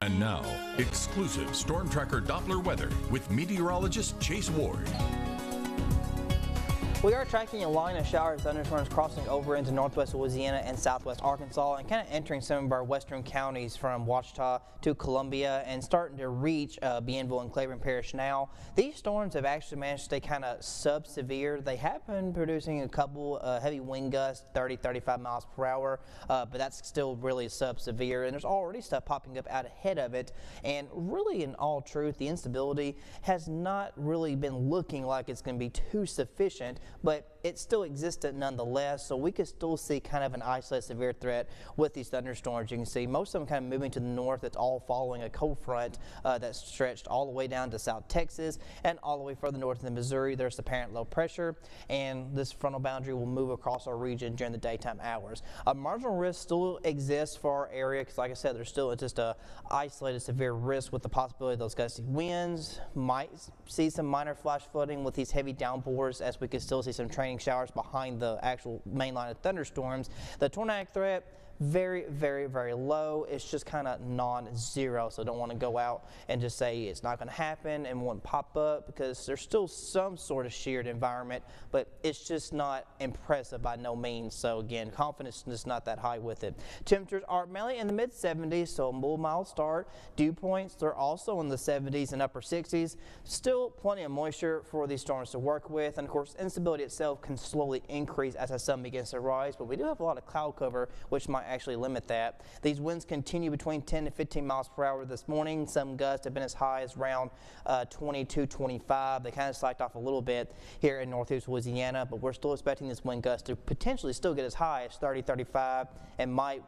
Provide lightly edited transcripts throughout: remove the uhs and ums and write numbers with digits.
And now, exclusive Storm Tracker Doppler weather with meteorologist Chase Ward. We are tracking a line of showers, thunderstorms crossing over into northwest Louisiana and southwest Arkansas and kind of entering some of our western counties from Ouachita to Columbia and starting to reach Bienville and Claiborne Parish now. These storms have actually managed to stay kind of sub-severe. They have been producing a couple heavy wind gusts, 30-35 miles per hour, but that's still really sub-severe, and there's already stuff popping up out ahead of it. And really, in all truth, the instability has not really been looking like it's going to be too sufficient, but it still existed nonetheless, so we could still see kind of an isolated severe threat with these thunderstorms. You can see most of them kind of moving to the north. It's all following a cold front that's stretched all the way down to South Texas and all the way further north in Missouri. There's apparent low pressure, and this frontal boundary will move across our region during the daytime hours. A marginal risk still exists for our area because, like I said, there's still just a isolated severe risk with the possibility of those gusty winds. Might see some minor flash flooding with these heavy downpours, as we could still see some training showers behind the actual main line of thunderstorms. The tornadic threat, very, very, very low. It's just kind of non-zero, so don't want to go out and just say it's not going to happen and won't pop up, because there's still some sort of sheared environment, but it's just not impressive by no means. So again, confidence is not that high with it. Temperatures are mainly in the mid-70s, so a little mild start. Dew points, they're also in the 70s and upper 60s. Still plenty of moisture for these storms to work with, and of course instability itself can slowly increase as the sun begins to rise, but we do have a lot of cloud cover, which might actually limit that. These winds continue between 10 to 15 miles per hour this morning. Some gusts have been as high as around 22, 25. They kind of slacked off a little bit here in northeast Louisiana, but we're still expecting this wind gust to potentially still get as high as 30, 35 and might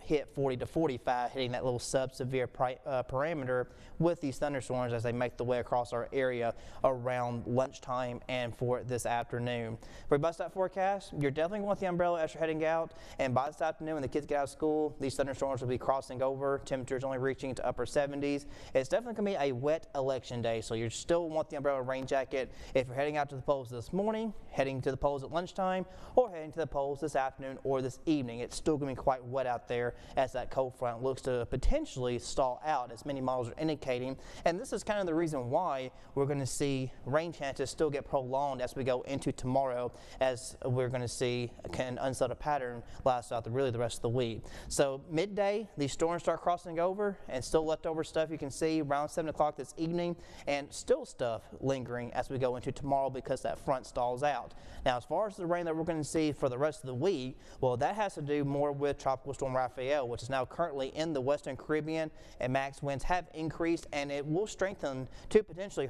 hit 40 to 45, hitting that little sub-severe parameter with these thunderstorms as they make the way across our area around lunchtime and for this afternoon. For your bus stop forecast, you're definitely going to want the umbrella as you're heading out, and by this afternoon when the kids get out of school, these thunderstorms will be crossing over. Temperatures only reaching to upper 70s. It's definitely going to be a wet election day, so you still want the umbrella rain jacket if you're heading out to the polls this morning, heading to the polls at lunchtime, or heading to the polls this afternoon or this evening. It's still going to be quite wet out there as that cold front looks to potentially stall out, as many models are indicating. And this is kind of the reason why we're going to see rain chances still get prolonged as we go into tomorrow, as we're going to see an unsettled pattern last out really the rest of the week. So midday, these storms start crossing over, and still leftover stuff you can see around 7 o'clock this evening, and still stuff lingering as we go into tomorrow because that front stalls out. Now, as far as the rain that we're going to see for the rest of the week, well, that has to do more with Tropical Storm Rafael, which is now currently in the Western Caribbean, and max winds have increased, and it will strengthen to potentially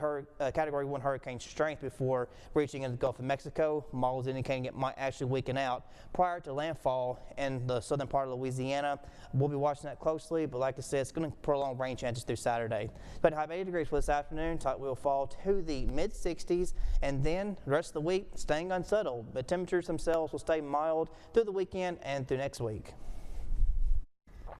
Category 1 hurricane strength before reaching into the Gulf of Mexico. Models indicating it might actually weaken out prior to landfall in the southern part of Louisiana. We'll be watching that closely, but like I said, it's going to prolong rain chances through Saturday. But high of 80 degrees for this afternoon. Top will fall to the mid-60s, and then the rest of the week staying unsettled. But temperatures themselves will stay mild through the weekend and through next week.